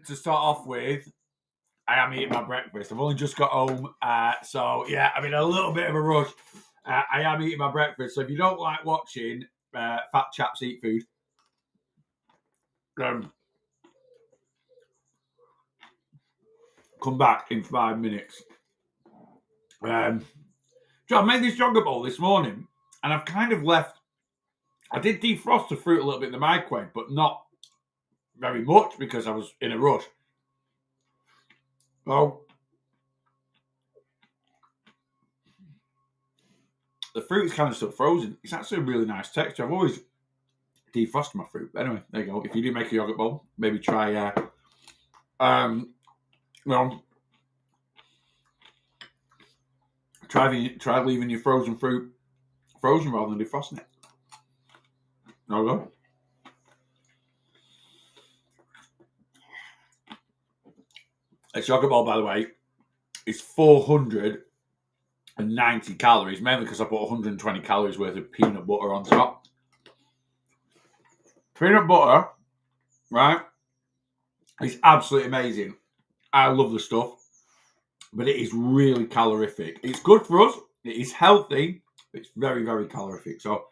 to start off with, I am eating my breakfast. I've only just got home, so yeah, I'm in a little bit of a rush. I am eating my breakfast, so if you don't like watching fat chaps eat food, come back in 5 minutes. I made this yogurt bowl this morning, and I've kind of left. I did defrost the fruit a little bit in the microwave, but not very much because I was in a rush. So the fruit is kind of still frozen. It's actually a really nice texture. I've always defrosted my fruit. But anyway, there you go. If you do make a yogurt bowl, maybe try try leaving your frozen fruit frozen rather than defrosting it. There we go. This yogurt bowl, by the way, is 490 calories, mainly because I put 120 calories worth of peanut butter on top. Peanut butter, right, is absolutely amazing. I love the stuff, but it is really calorific. It's good for us. It is healthy. It's very, very calorific. So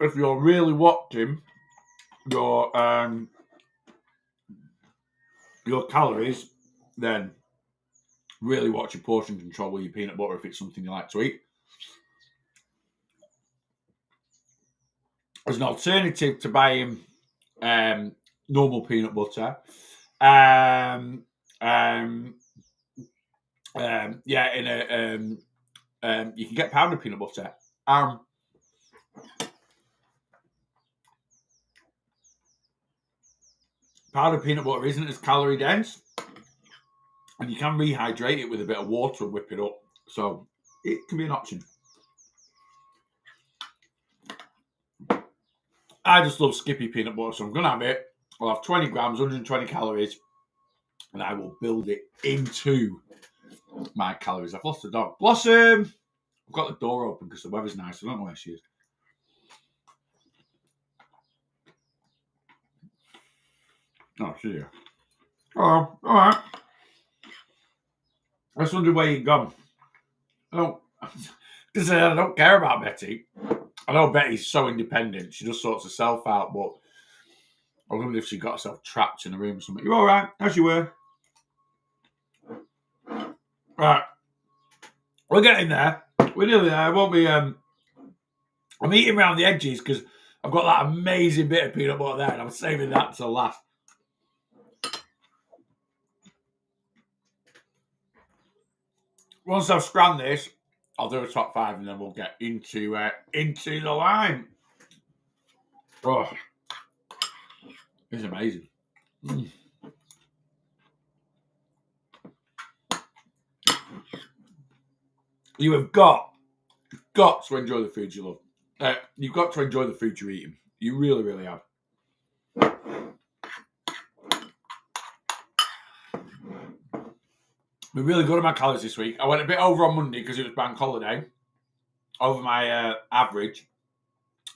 if you're really watching your calories, then really watch your portion control with your peanut butter if it's something you like to eat. As an alternative to buying normal peanut butter, you can get powdered peanut butter. Powdered peanut butter isn't as calorie dense, and you can rehydrate it with a bit of water and whip it up. So it can be an option. I just love Skippy peanut butter, so I'm going to have it. I'll have 20 grams, 120 calories, and I will build it into my calories. I've lost the dog. Blossom! I've got the door open because the weather's nice. I don't know where she is. Oh, she's here. Oh, all right. I just wondered where you'd gone. I don't care about Betty. I know Betty's so independent. She just sorts herself out, but I wonder if she got herself trapped in a room or something. You all right? As you were. Right. We're getting there. We're nearly there. I won't be... I'm eating around the edges because I've got that amazing bit of peanut butter there, and I'm saving that till last. Once I've scrammed this, I'll do a top 5 and then we'll get into the line. Oh, it's amazing. You have got to enjoy the food you love. You've got to enjoy the food you're eating. You really, really have. Been really good at my calories this week. I went a bit over on Monday because it was bank holiday. Over my average.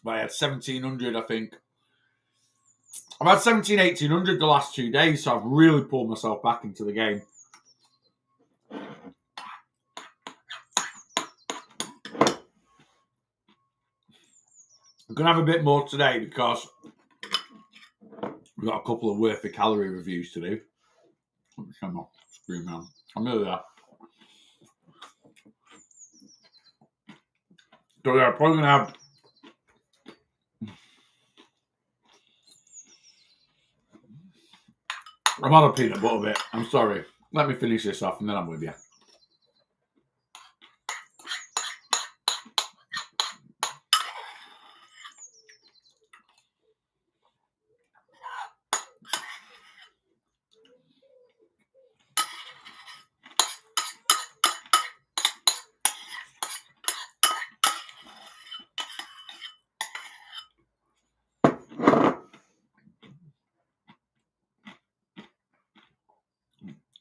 But I had 1,700, I think. I've had 1,700, 1,800 the last 2 days, so I've really pulled myself back into the game. I'm going to have a bit more today because we've got a couple of worth of calorie reviews to do. Come on, scream man. I'm nearly there. So yeah, probably going to have... I'm on a peanut butter bit. I'm sorry. Let me finish this off and then I'm with you.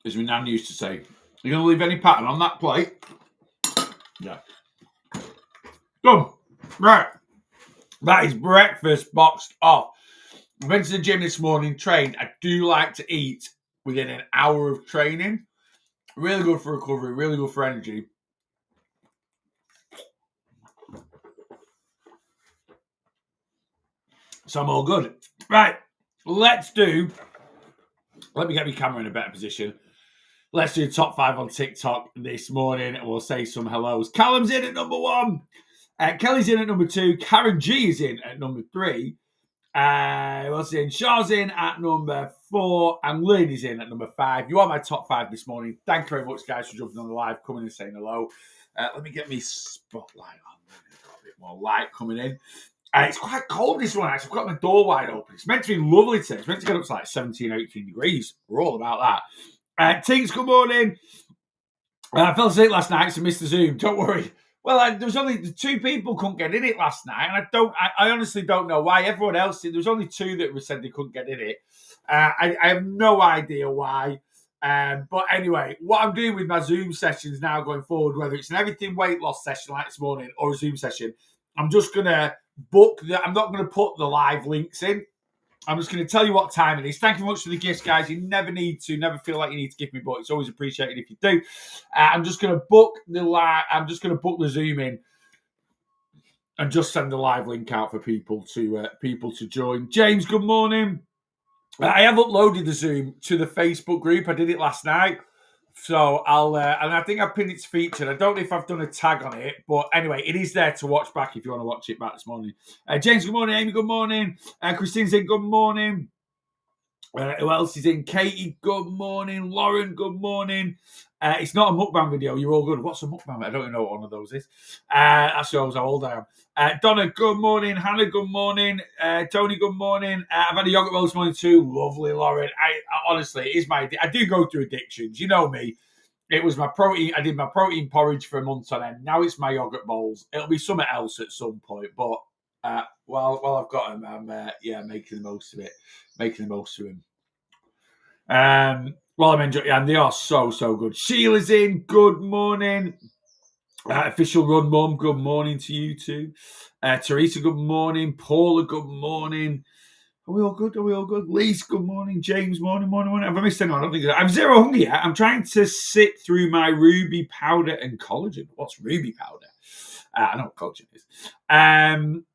As my nan used to say, you're going to leave any pattern on that plate? Yeah. Done. Right. That is breakfast boxed off. I went to the gym this morning, trained. I do like to eat within an hour of training. Really good for recovery, really good for energy. So I'm all good. Right, let me get my camera in a better position. Let's do top 5 on TikTok this morning, and we'll say some hellos. Callum's in at number 1. Kelly's in at number 2. Karen G is in at number 3. What's in? Shaw's in at number 4. And Lynn is in at number 5. You are my top 5 this morning. Thank you very much, guys, for jumping on the live, coming and saying hello. Let me get me spotlight on. Got a bit more light coming in. It's quite cold this one, actually. I've got my door wide open. It's meant to be lovely today. It's meant to get up to like 17, 18 degrees. We're all about that. Tinks, good morning. I fell asleep last night, so missed the Zoom. Don't worry. Well, there was only 2 people couldn't get in it last night, and I honestly don't know why. Everyone else, there was only 2 that said they couldn't get in it. I have no idea why. But anyway, what I'm doing with my Zoom sessions now going forward, whether it's an everything weight loss session like this morning or a Zoom session, I'm just gonna I'm not gonna put the live links in. I'm just going to tell you what time it is. Thank you very much for the gifts, guys. You never feel like you need to give me, but it's always appreciated if you do. I'm just going to book the Zoom in and just send the live link out for people to join. James, good morning. I have uploaded the Zoom to the Facebook group. I did it last night. So and I think I pinned its featured. I don't know if I've done a tag on it, but anyway, it is there to watch back if you want to watch it back this morning. James, good morning. Amy, good morning. Christine's in, good morning. Who else is in? Katie, good morning. Lauren, good morning. It's not a mukbang video. You're all good. What's a mukbang? I don't even know what one of those is. That shows how old I am. Donna, good morning. Hannah, good morning. Tony, good morning. I've had a yogurt roll this morning too. Lovely, Lauren. I honestly, it is I do go through addictions. You know me. It was my protein. I did my protein porridge for a month on end. Now it's my yogurt bowls. It'll be something else at some point. But while I've got them, I'm making the most of it. Making the most of them. Well, I'm enjoying, and they are so good. Sheila's in. Good morning. Official Run Mum. Good morning to you too. Teresa. Good morning. Paula. Good morning. Are we all good? Lise. Good morning. James. Morning. Have I missed anyone? I don't think so. I'm zero hungry yet. I'm trying to sit through my Ruby powder and collagen. What's Ruby powder? I know what collagen is. I'm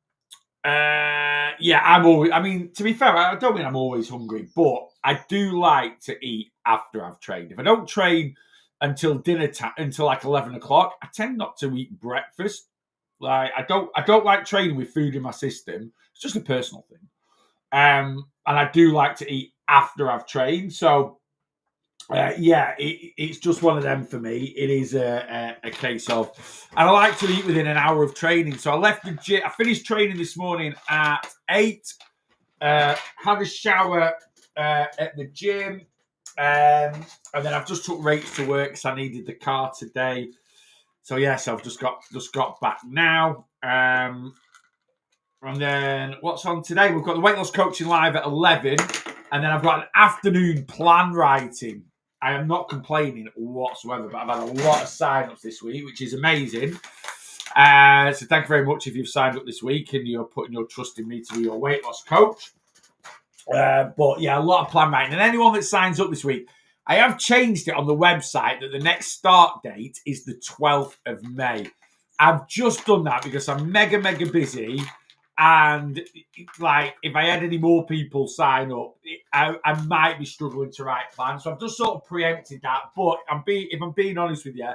always. I mean, to be fair, I don't mean I'm always hungry, but I do like to eat after I've trained. If I don't train until dinner time, until like 11 o'clock, I tend not to eat breakfast. Like I don't like training with food in my system. It's just a personal thing. And I do like to eat after I've trained. So it's just one of them for me. It is a case of, and I like to eat within an hour of training. So I left the gym. I finished training this morning at 8. Had a shower at the gym, and then I've just took Rach to work because I needed the car today. So yes, I've just got back now. And then what's on today? We've got the weight loss coaching live at 11, and then I've got an afternoon plan writing. I am not complaining whatsoever, but I've had a lot of sign-ups this week, which is amazing. So thank you very much if you've signed up this week and you're putting your trust in me to be your weight loss coach. But yeah, a lot of plan writing. And anyone that signs up this week, I have changed it on the website that the next start date is the 12th of May. I've just done that because I'm mega busy. And like, if I had any more people sign up, I might be struggling to write plans. So I've just sort of preempted that. But if I'm being honest with you,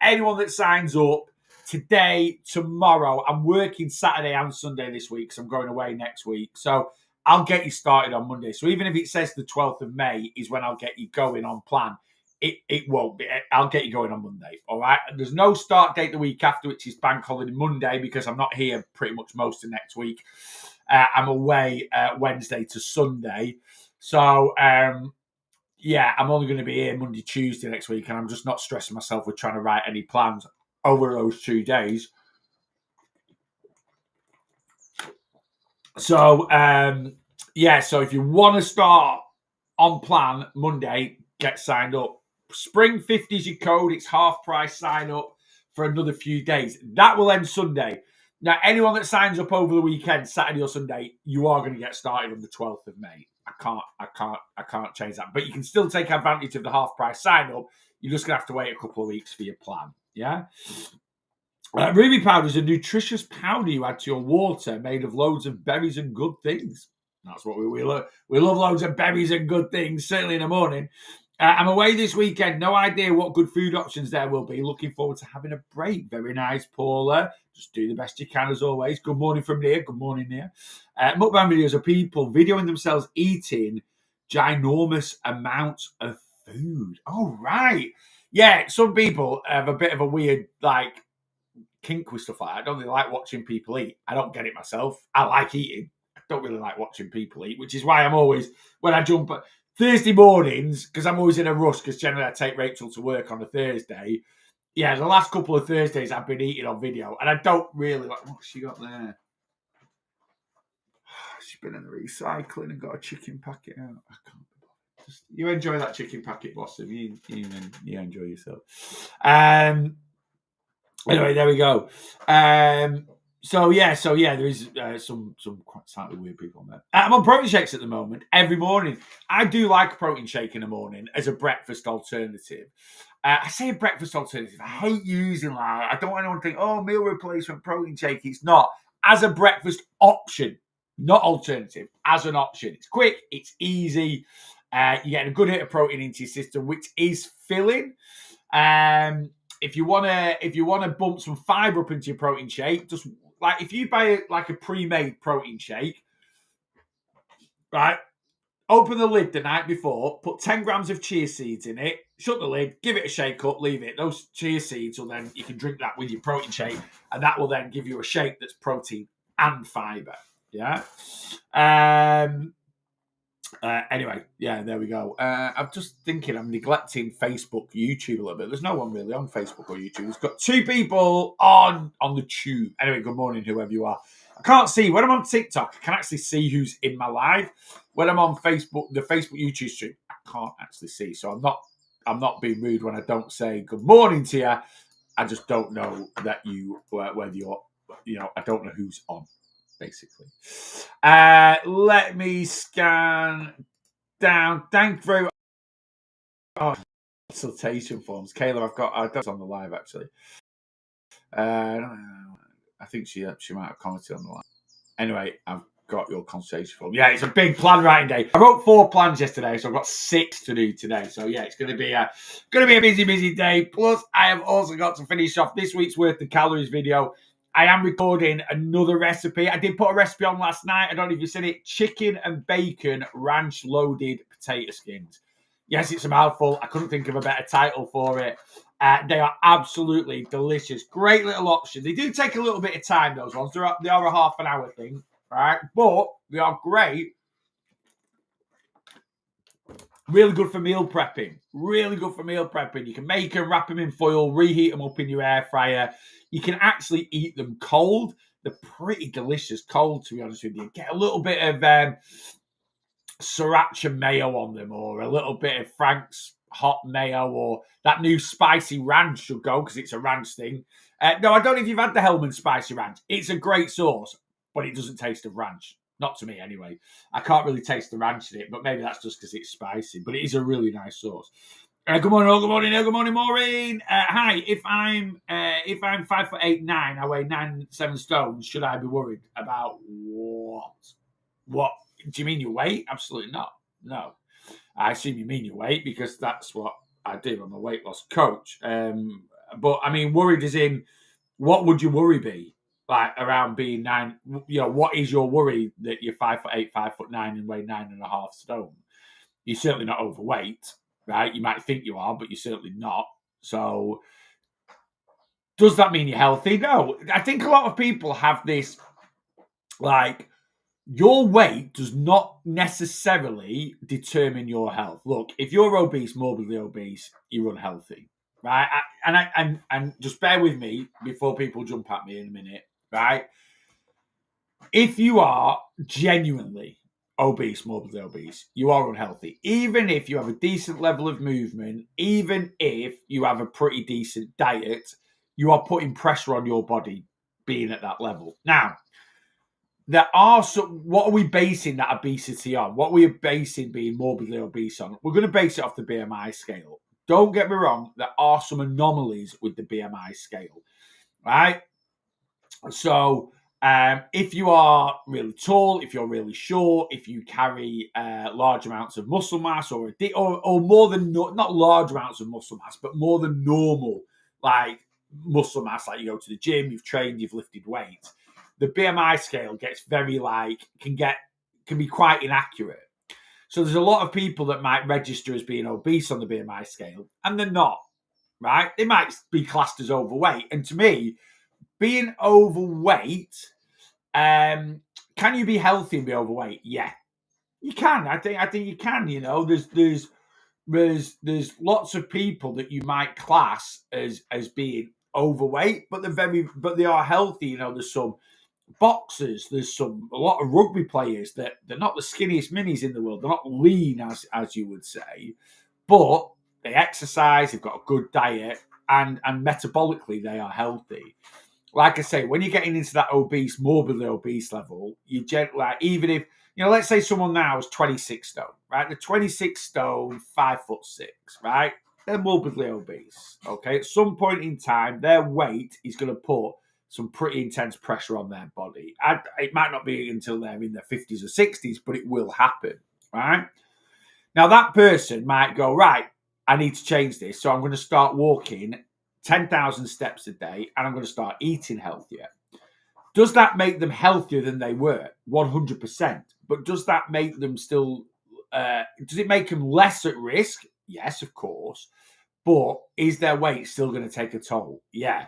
anyone that signs up today, tomorrow, I'm working Saturday and Sunday this week because I'm going away next week. So I'll get you started on Monday. So even if it says the 12th of May is when I'll get you going on plan, it won't be. I'll get you going on Monday, all right? And there's no start date the week after, which is Bank Holiday Monday, because I'm not here pretty much most of next week. I'm away Wednesday to Sunday. So, I'm only going to be here Monday, Tuesday next week, and I'm just not stressing myself with trying to write any plans over those 2 days. So, so if you want to start on plan Monday, get signed up. Spring 50 is your code. It's half price sign up for another few days. That will end Sunday. Now, anyone that signs up over the weekend, Saturday or Sunday, you are going to get started on the 12th of May. I can't change that. But you can still take advantage of the half price sign up. You're just going to have to wait a couple of weeks for your plan. Yeah. Ruby powder is a nutritious powder you add to your water made of loads of berries and good things. That's what we love. We love loads of berries and good things, certainly in the morning. I'm away this weekend. No idea what good food options there will be. Looking forward to having a break. Very nice, Paula. Just do the best you can as always. Good morning from Nia. Good morning, Nia. Mukbang videos of people videoing themselves eating ginormous amounts of food. Oh, right. Yeah, some people have a bit of a weird, like, kink with stuff like that. I don't really like watching people eat. I don't get it myself. I like eating. I don't really like watching people eat, which is why I'm always, when I jump at Thursday mornings, because I'm always in a rush, because generally I take Rachel to work on a Thursday. Yeah, the last couple of Thursdays I've been eating on video, and I don't really like, what's she got there? She's been in the recycling and got a chicken packet out. I can't. Just, you enjoy that chicken packet, Blossom. You enjoy yourself. Anyway, there we go. So yeah, there is some quite slightly weird people on there. I'm on protein shakes at the moment every morning. I do like a protein shake in the morning as a breakfast alternative. I say a breakfast alternative. I hate using like, I don't want anyone to think, oh, meal replacement protein shake. It's not. As a breakfast option, not alternative. As an option, it's quick, it's easy. You're getting a good hit of protein into your system, which is filling. If you wanna bump some fiber up into your protein shake, just like if you buy like a pre-made protein shake, right? Open the lid the night before, put 10 grams of chia seeds in it, shut the lid, give it a shake up, leave it. Those chia seeds will then, you can drink that with your protein shake, and that will then give you a shake that's protein and fiber. Yeah. Anyway, yeah, there we go. I'm just thinking I'm neglecting Facebook, YouTube a little bit. There's no one really on Facebook or YouTube. There's got 2 people on the tube. Anyway, good morning, whoever you are. I can't see. When I'm on TikTok, I can actually see who's in my live. When I'm on Facebook, the Facebook YouTube stream, I can't actually see. So I'm not being rude when I don't say good morning to you. I just don't know that whether you're, I don't know who's on. Basically, let me scan down. Thank you very much. Oh, consultation forms, Kayla. I've got that's on the live actually. I think she might have commented on the live. Anyway, I've got your consultation form. Yeah, it's a big plan writing day. I wrote 4 plans yesterday, so I've got 6 to do today. So yeah, it's going to be a busy day. Plus, I have also got to finish off this week's worth of calories video. I am recording another recipe. I did put a recipe on last night. I don't know if you've seen it. Chicken and bacon ranch loaded potato skins. Yes, it's a mouthful. I couldn't think of a better title for it. They are absolutely delicious. Great little option. They do take a little bit of time, those ones. They are a half an hour thing, right? But they are great. Really good for meal prepping. You can make them, wrap them in foil, reheat them up in your air fryer. You can actually eat them cold. They're pretty delicious cold, to be honest with you. Get a little bit of sriracha mayo on them, or a little bit of Frank's hot mayo, or that new spicy ranch should go, because it's a ranch thing. No, I don't know if you've had the Hellman spicy ranch. It's a great sauce, but it doesn't taste of ranch. Not to me, anyway. I can't really taste the ranch in it, but maybe that's just because it's spicy. But it is a really nice sauce. Good morning, all. Good morning, Neil. Good morning, Maureen. Hi. If I'm 5'8", 9, I weigh 7 stones. Should I be worried about what? What do you mean your weight? Absolutely not. No, I assume you mean your weight, because that's what I do. I'm a weight loss coach. But I mean, worried as in, what would your worry be? Like around being 9, what is your worry that you're 5'8", 5'9", and weigh 9.5 stone? You're certainly not overweight, right? You might think you are, but you're certainly not. So, does that mean you're healthy? No. I think a lot of people have this, like, your weight does not necessarily determine your health. Look, if you're obese, morbidly obese, you're unhealthy, right? And just bear with me before people jump at me in a minute. Right? If you are genuinely obese, morbidly obese, you are unhealthy. Even if you have a decent level of movement, even if you have a pretty decent diet, you are putting pressure on your body being at that level. Now, there are some. What are we basing that obesity on? What are we basing being morbidly obese on? We're going to base it off the BMI scale. Don't get me wrong, there are some anomalies with the BMI scale, right? So, if you are really tall, if you're really short, if you carry large amounts of muscle mass, or more than not large amounts of muscle mass, but more than normal, like muscle mass, like you go to the gym, you've trained, you've lifted weights, the BMI scale gets very can be quite inaccurate. So there's a lot of people that might register as being obese on the BMI scale, and they're not, right? They might be classed as overweight. And to me, being overweight, can you be healthy and be overweight? Yeah, you can. I think you can. You know, there's lots of people that you might class as being overweight, but they are healthy. You know, there's some boxers, there's a lot of rugby players that they're not the skinniest minis in the world. They're not lean as you would say, but they exercise, they've got a good diet, and metabolically they are healthy. Like I say, when you're getting into that obese, morbidly obese level, you even if, let's say someone now is 26 stone, right? They're 26 stone, 5'6", right? They're morbidly obese, okay? At some point in time, their weight is going to put some pretty intense pressure on their body. It might not be until they're in their 50s or 60s, but it will happen, right? Now, that person might go, right, I need to change this, so I'm going to start walking 10,000 steps a day, and I'm going to start eating healthier. Does that make them healthier than they were? 100%. But does that make them still, does it make them less at risk? Yes, of course. But is their weight still going to take a toll? Yeah.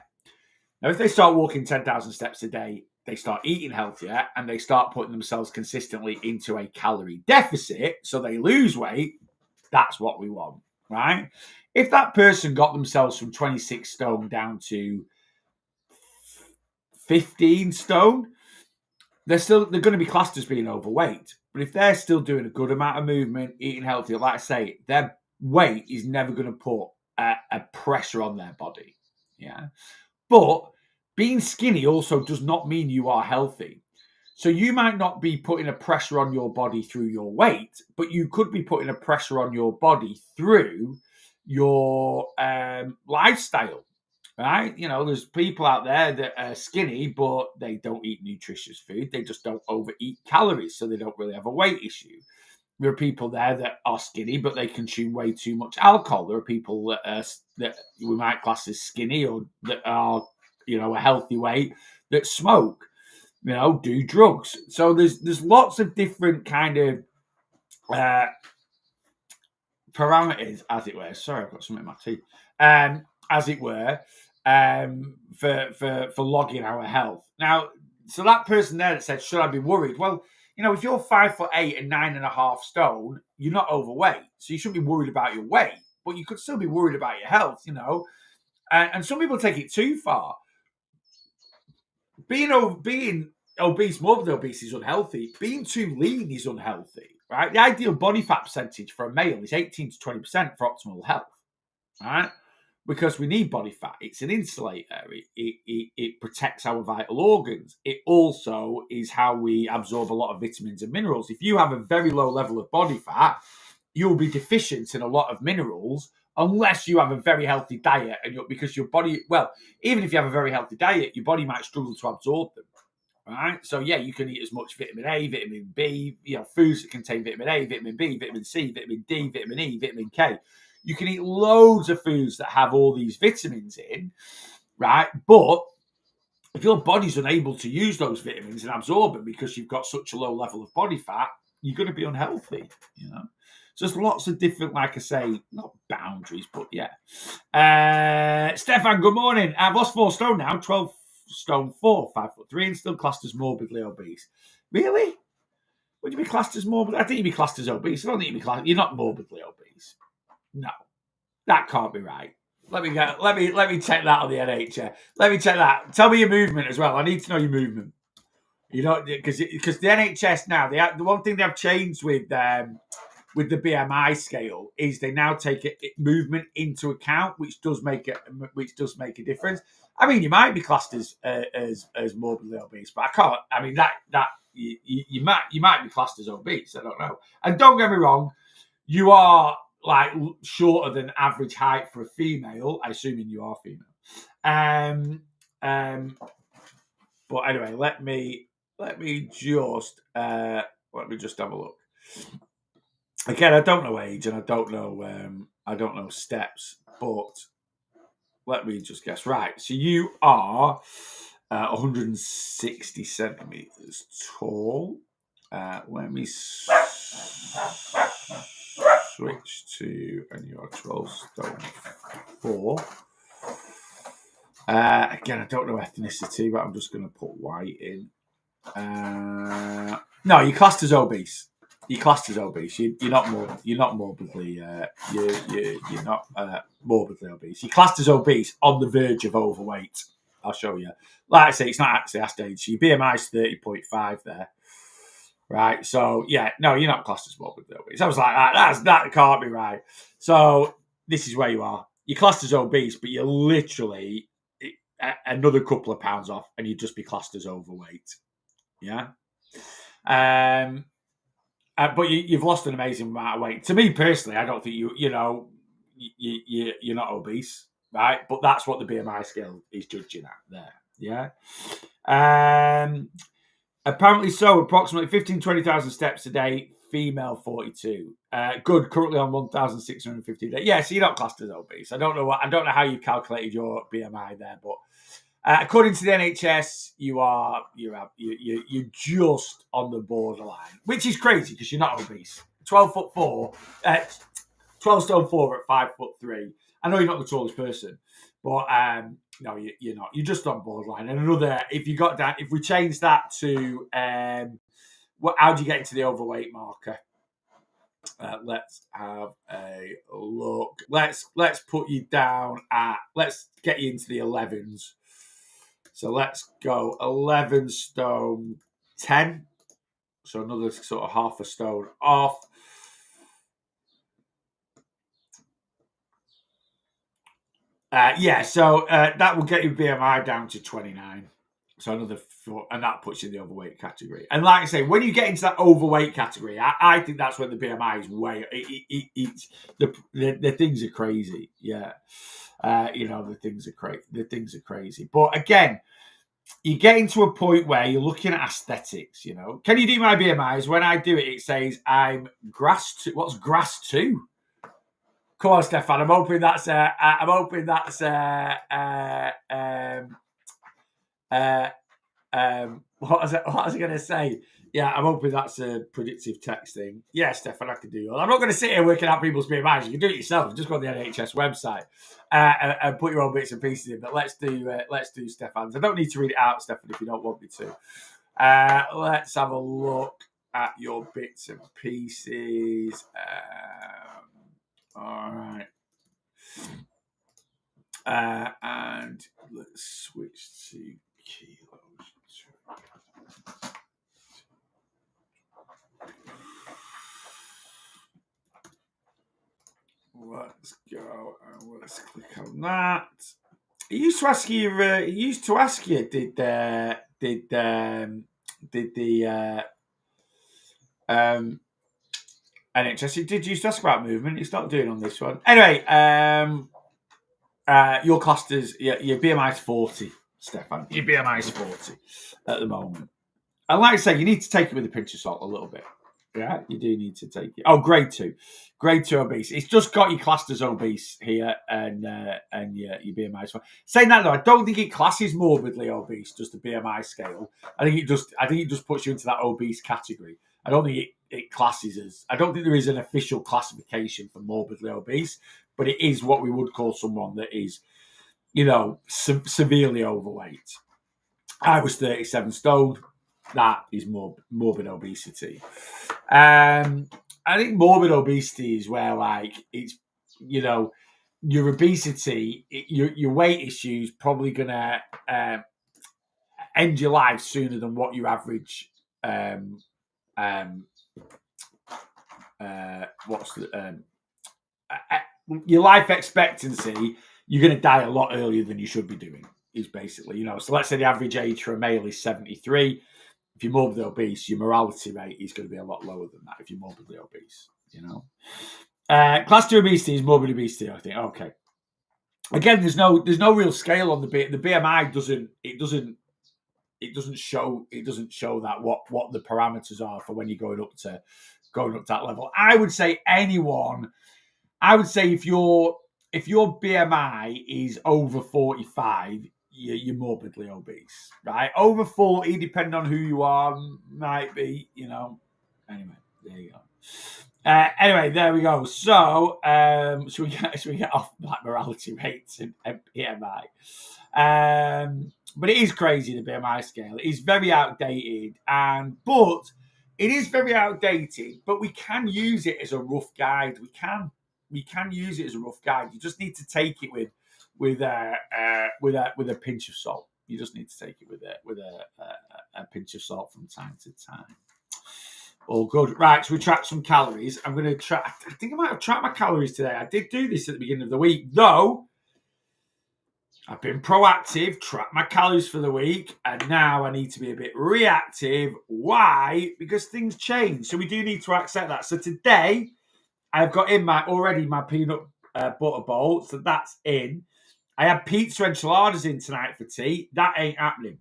Now, if they start walking 10,000 steps a day, they start eating healthier, and they start putting themselves consistently into a calorie deficit, so they lose weight, that's what we want, right? If that person got themselves from 26 stone down to 15 stone, they're going to be classed as being overweight. But if they're still doing a good amount of movement, eating healthy, like I say, their weight is never going to put a pressure on their body. Yeah. But being skinny also does not mean you are healthy. So you might not be putting a pressure on your body through your weight, but you could be putting a pressure on your body through your lifestyle, right? There's people out there that are skinny, but they don't eat nutritious food. They just don't overeat calories, so they don't really have a weight issue. There are people there that are skinny, but they consume way too much alcohol. There are people that we might class as skinny, or that are, a healthy weight, that smoke, do drugs. So there's lots of different kind of parameters, as it were. Sorry, I've got something in my teeth. As it were, for logging our health. Now, so that person there that said, should I be worried? Well, if you're 5'8" and 9.5 stone, you're not overweight. So you shouldn't be worried about your weight, but you could still be worried about your health, And some people take it too far. Being obese, morbidly obese, is unhealthy. Being too lean is unhealthy, right? The ideal body fat percentage for a male is 18 to 20% for optimal health, right? Because we need body fat. It's an insulator. It protects our vital organs. It also is how we absorb a lot of vitamins and minerals. If you have a very low level of body fat, you'll be deficient in a lot of minerals unless you have a very healthy diet. Because your body, even if you have a very healthy diet, your body might struggle to absorb them. Right? So, yeah, you can eat as much vitamin A, vitamin B, foods that contain vitamin A, vitamin B, vitamin C, vitamin D, vitamin E, vitamin K. You can eat loads of foods that have all these vitamins in, right? But if your body's unable to use those vitamins and absorb them because you've got such a low level of body fat, you're going to be unhealthy, So there's lots of different, like I say, not boundaries, but yeah. Stefan, good morning. I've lost 4 stone now, 12 stone 4, 5'3", and still classed as morbidly obese. Really? Would you be classed as morbid? I think you'd be classed as obese. I don't think you'd be classed. You're not morbidly obese. No, that can't be right. Let me check that on the NHS. Let me check that. Tell me your movement as well. I need to know your movement. Because the NHS now, the one thing they've changed with with the BMI scale is they now take movement into account, which does make a difference. I mean, you might be classed as morbidly obese, but I can't. I mean, that you might be classed as obese. I don't know. And don't get me wrong, you are like shorter than average height for a female. I assuming you are female. But anyway, let me just have a look. Again, I don't know age and I don't know steps, but let me just guess. Right, so you are 160 centimeters tall. Let me switch to, and you're 12 stone 4. Again, I don't know ethnicity, but I'm just going to put white in. No, you're classed as obese. You're classed as obese. You're not morbidly. You're not morbidly obese. You're classed as obese on the verge of overweight. I'll show you. Like I say, it's not actually asked age. So your BMI is 30.5 there, right? So yeah, no, you're not classed as morbidly obese. I was like, that can't be right. So this is where you are. You're classed as obese, but you're literally another couple of pounds off, and you'd just be classed as overweight. Yeah. But you've lost an amazing amount of weight. To me personally, I don't think you're not obese, right? But that's what the BMI scale is judging at there. Yeah. Apparently so. Approximately 20,000 steps a day. Female 42. Good. Currently on 1,650 a day. Yeah. So you're not classed as obese. I don't know how you calculated your BMI there, but according to the NHS, you're just on the borderline, which is crazy because you're not obese. 12'4", 12 stone 4 at 5'3". I know you're not the tallest person, but no, you're not. You're just on borderline. And if we change that to how do you get into the overweight marker? Let's have a look. Let's put you down at. Let's get you into the 11s. So let's go 11 stone 10. So another sort of half a stone off. So that will get your BMI down to 29. So another 4, and that puts you in the overweight category. And like I say, when you get into that overweight category, I think that's when the BMI is way. The things are crazy. Yeah, the things are crazy. The things are crazy. But again, you're getting to a point where you're looking at aesthetics. Can you do my BMIs? When I do it, it says I'm grass 2. What's grass 2? Come on, Stefan. I'm hoping that's. What was I going to say? Yeah, I'm hoping that's a predictive text thing. Yeah, Stefan, I can do that. I'm not going to sit here working out people's BMIs. You can do it yourself. Just go on the NHS website and put your own bits and pieces in. But let's do Stefan's. I don't need to read it out, Stefan, if you don't want me to. Let's have a look at your bits and pieces. All right. And let's switch to kilos. Let's go and let's click on that. He used to ask you. Did the NHS? Did you used to ask about movement? He's not doing on this one. Anyway, your clusters. Your BMI is 40, Stefan. Your BMI is 40 at the moment. And like I say, you need to take it with a pinch of salt a little bit. Yeah, you do need to take it. Oh, grade 2 obese. It's just got you classed as obese here, and your BMI is fine. Saying that though, I don't think it classes morbidly obese, just the BMI scale. I think it just puts you into that obese category. I don't think it classes as. I don't think there is an official classification for morbidly obese, but it is what we would call someone that is, severely overweight. I was 37 stone. That is morbid obesity. I think morbid obesity is where, like, it's, your obesity, your weight issues probably gonna end your life sooner than what your average your life expectancy, you're going to die a lot earlier than you should be doing. Is basically, so let's say the average age for a male is 73. If you're morbidly obese, your mortality rate is going to be a lot lower than that if you're morbidly obese. Class 2 obesity is morbid obesity, I think. Okay. Again, there's no real scale on the BMI. Doesn't show that what the parameters are for when you're going up to that level. I would say if your BMI is over 45, you're morbidly obese, right? Over 40, depending on who you are, might be, Anyway, there you go. Anyway, there we go. So, should we get off black morality rates and BMI? But it is crazy, the BMI scale. It is very outdated, but it is very outdated. But we can use it as a rough guide. We can use it as a rough guide. You just need to take it with a pinch of salt. You just need to take it with a pinch of salt from time to time. All good. Right, so we tracked some calories. I'm going to track. I think I might have tracked my calories today. I did do this at the beginning of the week, though. I've been proactive, tracked my calories for the week, and now I need to be a bit reactive. Why? Because things change. So we do need to accept that. So today, I've got in my peanut butter bowl. So that's in. I had pizza enchiladas in tonight for tea. That ain't happening.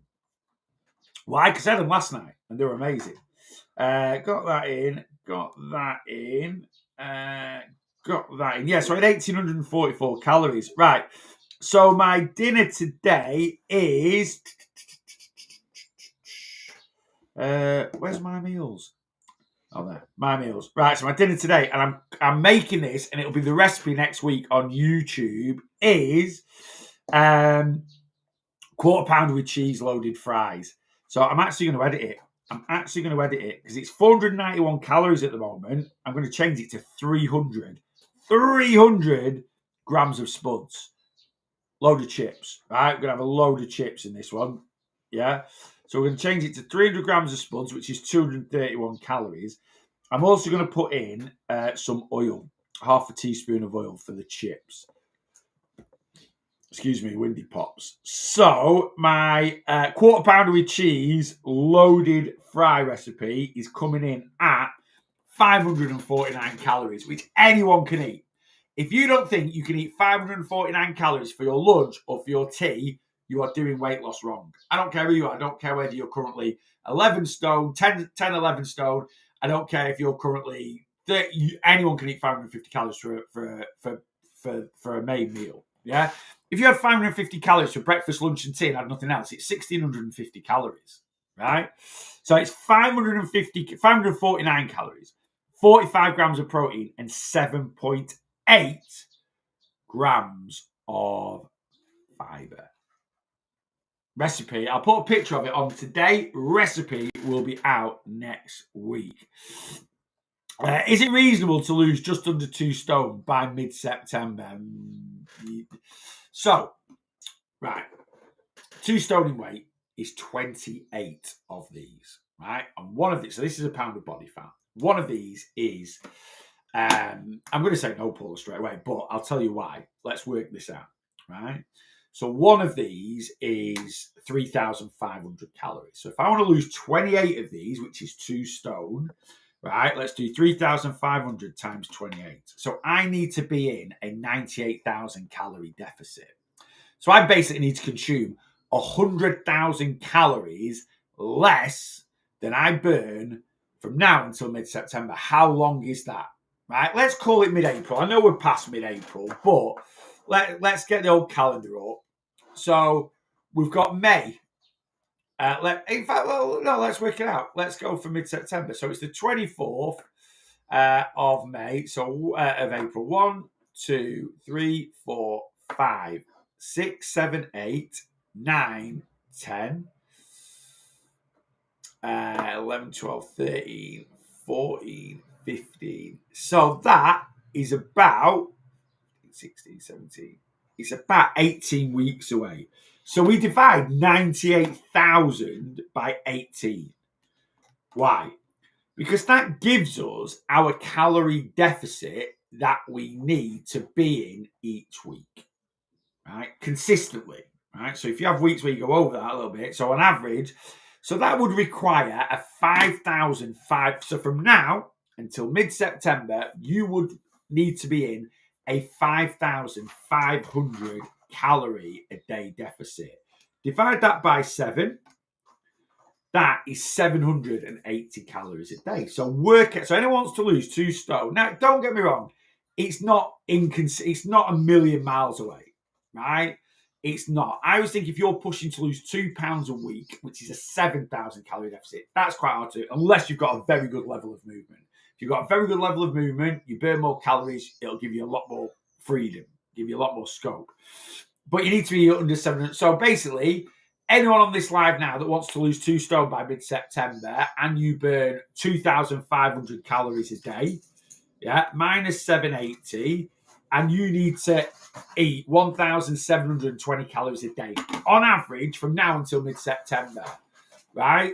Why? Because I had them last night, and they were amazing. Got that in. Yeah, so I had 1,844 calories. Right. So my dinner today is... where's my meals? Oh, there. My meals. Right, so my dinner today, and I'm making this, and it'll be the recipe next week on YouTube, is quarter pounder with cheese loaded fries. So I'm actually going to edit it. Because it's 491 calories at the moment. I'm going to change it to 300. 300 grams of spuds. Load of chips. Right? We're going to have a load of chips in this one. Yeah? So we're going to change it to 300 grams of spuds, which is 231 calories. I'm also going to put in some oil. Half a teaspoon of oil for the chips. Excuse me, windy pops. So my quarter pounder with cheese loaded fry recipe is coming in at 549 calories, which anyone can eat. If you don't think you can eat 549 calories for your lunch or for your tea, you are doing weight loss wrong. I don't care who you are. I don't care whether you're currently 11 stone, 10, 11 stone. I don't care if you're currently 30. Anyone can eat 550 calories for a main meal. Yeah. If you had 550 calories for breakfast, lunch, and tea and had nothing else, it's 1,650 calories, right? So it's 549 calories, 45 grams of protein, and 7.8 grams of fiber. Recipe, I'll put a picture of it on today. Recipe will be out next week. Is it reasonable to lose just under 2 stone by mid-September? So, right, 2 stone in weight is 28 of these, right? And one of these, so this is a pound of body fat. One of these is, I'm going to say no Paula straight away, but I'll tell you why. Let's work this out, right? So one of these is 3,500 calories. So if I want to lose 28 of these, which is 2 stone, right, let's do 3,500 times 28. So I need to be in a 98,000 calorie deficit. So I basically need to consume 100,000 calories less than I burn from now until mid-September. How long is that? Right? Let's call it mid-April. I know we're past mid-April, but let's get the old calendar up. So we've got May. Let's work it out. Let's go for mid-September. So it's the 24th of May. So of April. 1, 2, 3, 4, 5, 6, 7, 8, 9, 10, 11, 12, 13, 14, 15. So that is about 16, 17. It's about 18 weeks away. So we divide 98,000 by 18. Why? because that gives us our calorie deficit that we need to be in each week, right? Consistently, right? So if you have weeks where you go over that a little bit, so on average, so that would require a 5,005. So from now until mid-September, you would need to be in a 5,500 calorie a day deficit. Divide that by 7. That is 780 calories a day. So work it. So anyone wants to lose 2 stone. Now, don't get me wrong. It's not a million miles away, right? It's not. I always think if you're pushing to lose 2 pounds a week, which is a 7,000 calorie deficit, that's quite hard to do, unless you've got a very good level of movement. If you've got a very good level of movement, you burn more calories, it'll give you a lot more freedom, give you a lot more scope. But you need to be under 700. So basically, anyone on this live now that wants to lose 2 stone by mid-September and you burn 2,500 calories a day, yeah, minus 780, and you need to eat 1,720 calories a day on average from now until mid-September, right?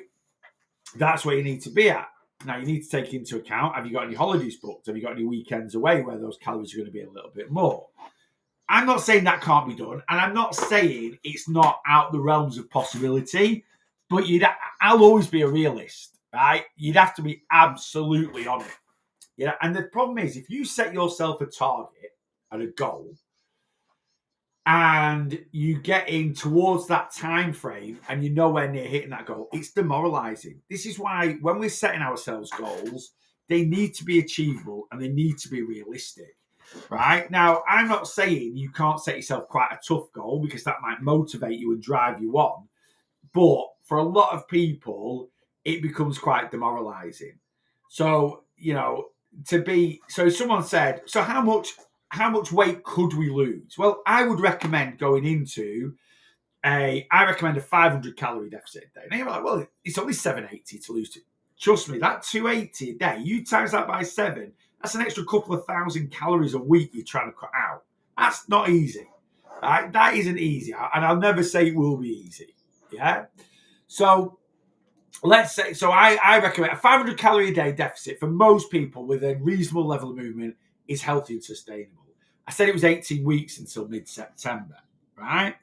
That's where you need to be at. Now, you need to take into account, have you got any holidays booked? Have you got any weekends away where those calories are going to be a little bit more? I'm not saying that can't be done, and I'm not saying it's not out the realms of possibility, but I'll always be a realist, right? You'd have to be absolutely on it. Yeah, and the problem is, if you set yourself a target and a goal, and you get in towards that time frame and you're nowhere near hitting that goal, it's demoralizing. This is why when we're setting ourselves goals, they need to be achievable and they need to be realistic. Right now, I'm not saying you can't set yourself quite a tough goal because that might motivate you and drive you on. But for a lot of people, it becomes quite demoralizing. So, so someone said, so how much weight could we lose? Well, I would recommend going into I recommend a 500 calorie deficit a day. Now you're like, well, it's only 780 to lose. Trust me, that 280 a day, you times that by 7, that's an extra couple of thousand calories a week you're trying to cut out. That's not easy. Right? That isn't easy. And I'll never say it will be easy. Yeah. So let's say, I recommend a 500 calorie a day deficit for most people with a reasonable level of movement is healthy and sustainable. I said it was 18 weeks until mid-September, right?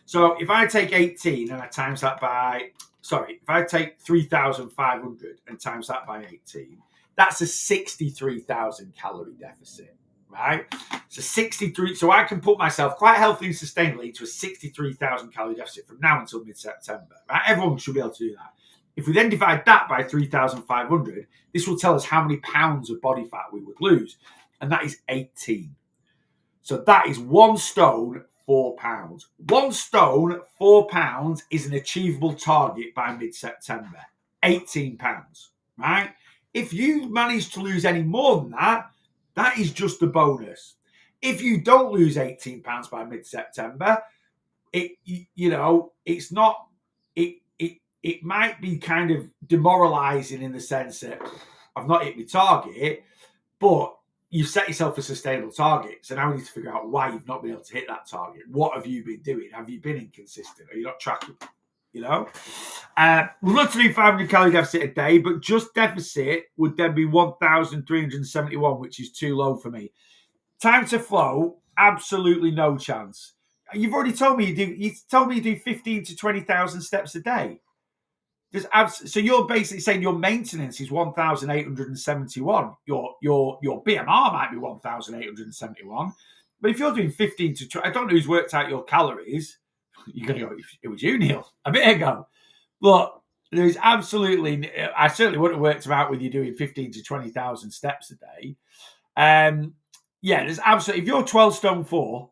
So if I take 18 and I times that by, if I take 3,500 and times that by 18, that's a 63,000 calorie deficit, right? So 63. So I can put myself quite healthy and sustainably to a 63,000 calorie deficit from now until mid-September, right? Everyone should be able to do that. If we then divide that by 3,500, this will tell us how many pounds of body fat we would lose. And that is 18. So that is 1 stone, 4 pounds. 1 stone, 4 pounds is an achievable target by mid-September. 18 pounds, right? If you manage to lose any more than that, that is just a bonus. If you don't lose 18 pounds by mid-September, it's not, it might be kind of demoralizing in the sense that I've not hit my target, but you've set yourself a sustainable target. So now we need to figure out why you've not been able to hit that target. What have you been doing? Have you been inconsistent? Are you not tracking? We'd love to do 500 calorie deficit a day, but just deficit would then be 1,371, which is too low for me. Time to flow, absolutely no chance. You've already told me you do 15 to 20,000 steps a day. So you're basically saying your maintenance is 1,871. Your BMR might be 1,871, but if you're doing 15 to 20, I don't know who's worked out your calories. You're going to go, it was you, Neil, a bit ago. But there's absolutely, I certainly wouldn't have worked them out with you doing 15 to 20,000 steps a day. There's absolutely, if you're 12 stone 4,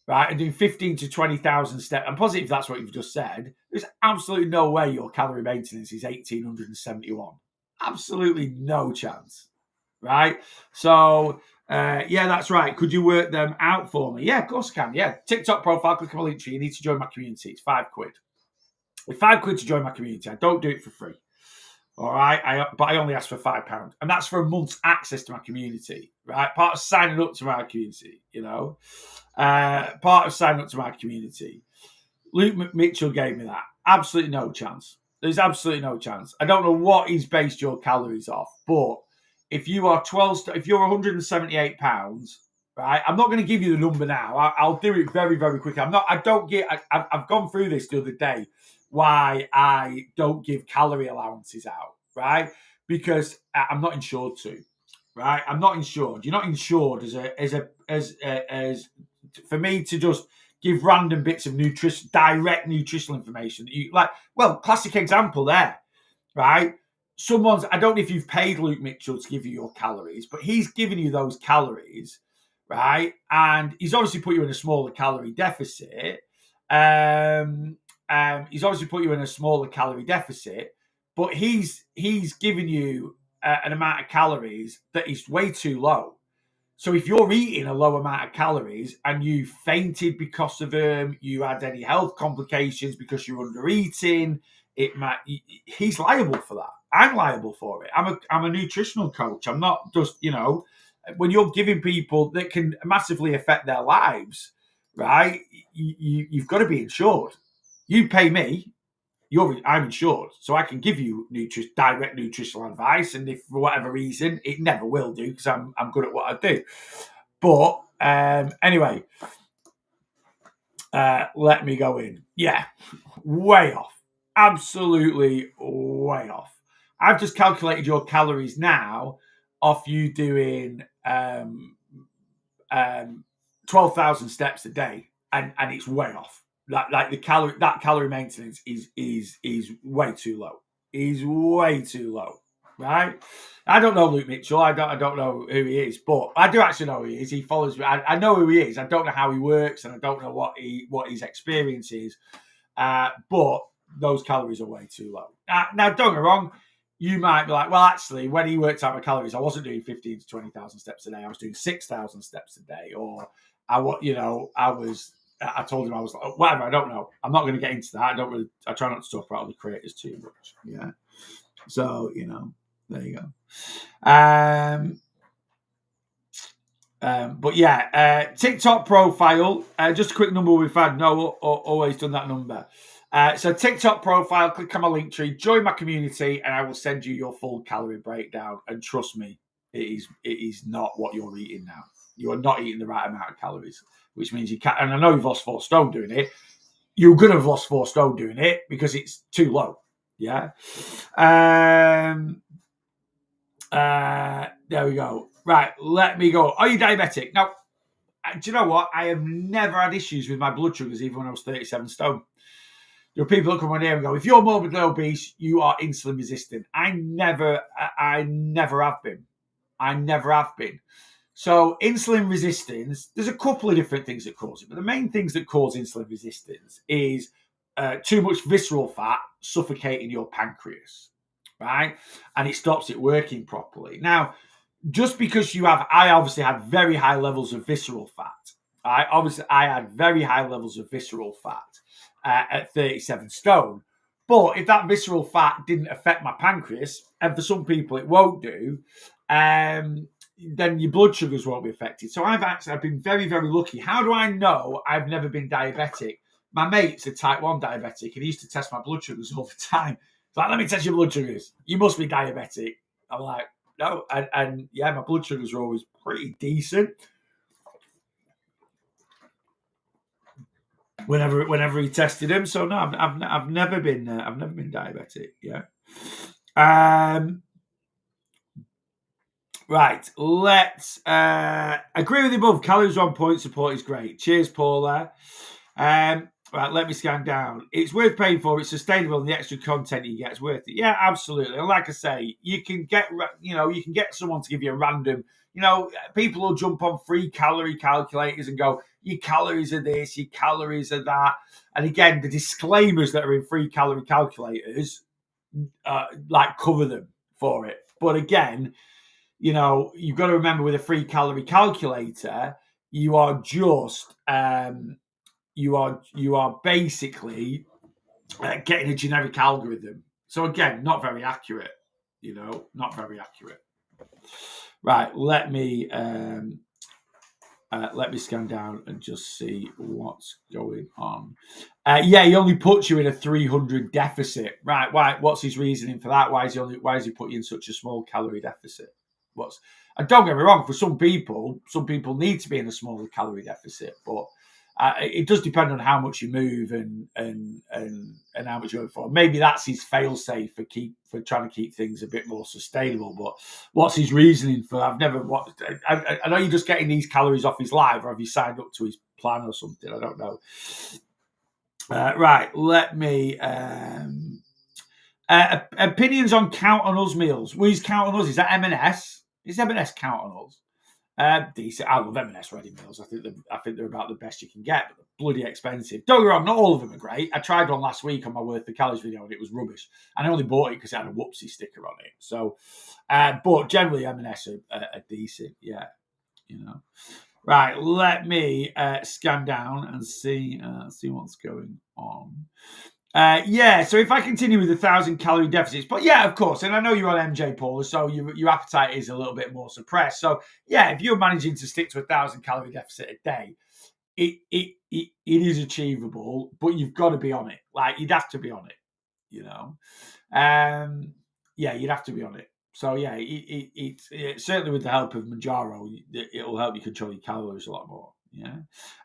right, and doing 15 to 20,000 steps, I'm positive that's what you've just said, there's absolutely no way your calorie maintenance is 1,871. Absolutely no chance, right? So, that's right. Could you work them out for me? Yeah, of course I can. Yeah, TikTok profile, click on my link tree. You need to join my community. It's £5. It's £5 to join my community. I don't do it for free. All right, but I only ask for £5, and that's for a month's access to my community, right? Part of signing up to my community, part of signing up to my community. Luke Mitchell gave me that. Absolutely no chance. There's absolutely no chance. I don't know what he's based your calories off, but if you are if you're 178 pounds, right? I'm not going to give you the number now. I'll do it very, very quickly. I've gone through this the other day. Why I don't give calorie allowances out, right? Because I'm not insured to, right? I'm not insured. You're not insured as for me to just give random bits of direct nutritional information that you like. Well, classic example there, right? I don't know if you've paid Luke Mitchell to give you your calories, but he's given you those calories, right? And he's obviously put you in a smaller calorie deficit. He's obviously put you in a smaller calorie deficit, but he's given you an amount of calories that is way too low. So if you're eating a low amount of calories and you fainted because of them, you had any health complications because you're under eating, he's liable for that. I'm liable for it. I'm a nutritional coach. I'm not just, when you're giving people that can massively affect their lives, right? You've got to be insured. You pay me, I'm insured, so I can give you direct nutritional advice. And if for whatever reason, it never will do because I'm good at what I do. But anyway, let me go in. Yeah, way off. Absolutely way off. I've just calculated your calories now off you doing 12,000 steps a day, and it's way off. Like that calorie maintenance is way too low. Is way too low, right? I don't know Luke Mitchell. I don't know who he is, but I do actually know who he is. He follows me. I know who he is. I don't know how he works, and I don't know what his experience is. But those calories are way too low. Now, don't get me wrong. You might be like, well, actually, when he worked out my calories, I wasn't doing 15 to 20,000 steps a day. I was doing 6,000 steps a day, or I told him I was like, whatever. I don't know. I'm not going to get into that. I try not to talk about other creators too much. Yeah. So, there you go. But yeah, TikTok profile. Just a quick number we've had. No, always done that number. So TikTok profile, click on my link tree, join my community, and I will send you your full calorie breakdown. And trust me, it is not what you're eating now. You are not eating the right amount of calories, which means you can't. And I know you've lost 4 stone doing it. You're going to have lost 4 stone doing it because it's too low. Yeah. There we go. Right, let me go. Are you diabetic? Now, do you know what? I have never had issues with my blood sugars, even when I was 37 stone. There are people that come on here and go, if you're morbidly obese, you are insulin resistant. I never have been. I never have been. So insulin resistance, there's a couple of different things that cause it. But the main things that cause insulin resistance is too much visceral fat suffocating your pancreas, right? And it stops it working properly. Now, just because I obviously had very high levels of visceral fat. I had very high levels of visceral fat at 37 stone. But if that visceral fat didn't affect my pancreas, and for some people it won't do, then your blood sugars won't be affected. So I've been very, very lucky. How do I know I've never been diabetic? My mate's a type 1 diabetic, and he used to test my blood sugars all the time. He's like, let me test your blood sugars. You must be diabetic. I'm like, no. And yeah, my blood sugars are always pretty decent. Whenever he tested him. So no, I've never been diabetic. Yeah. Right, let's agree with the above. Calories on point, support is great. Cheers, Paula. Right, let me scan down. It's worth paying for. It's sustainable, and the extra content you get is worth it. Yeah, absolutely. And like I say, you can get someone to give you a random. People will jump on free calorie calculators and go, your calories are this, your calories are that. And again, the disclaimers that are in free calorie calculators, cover them for it. But again, you've got to remember with a free calorie calculator, you are just you are basically getting a generic algorithm. So again, not very accurate. Not very accurate. Right, let me Let me scan down and just see what's going on. Yeah, he only puts you in a 300 deficit. Right. Why? What's his reasoning for that? Why is he put you in such a small calorie deficit? And don't get me wrong, for some people need to be in a smaller calorie deficit, but it does depend on how much you move and how much you're going for. Maybe that's his fail-safe for trying to keep things a bit more sustainable. But what's his reasoning for? I've never watched. I know you're just getting these calories off his live, or have you signed up to his plan or something? I don't know. Right, let me. Opinions on Count on Us meals. Who's Count on Us? Is that M&S? Is M&S Count on Us? Decent. I love M&S ready meals. I think they're about the best you can get, but they're bloody expensive. Don't get me wrong, not all of them are great. I tried one last week on my Worth the Calories video and it was rubbish. And I only bought it because it had a whoopsie sticker on it. So, but generally M&S are decent. Yeah, you know. Right, let me scan down and see what's going on. Yeah, so if I continue with 1,000 calorie deficits, but yeah, of course, and I know you're on MJ, Paula, so your appetite is a little bit more suppressed. So yeah, if you're managing to stick to 1,000 calorie deficit a day, it is achievable, but you've got to be on it. Like you'd have to be on it, you know. Yeah, you'd have to be on it. So yeah, it certainly with the help of Manjaro, it'll help you control your calories a lot more. Yeah.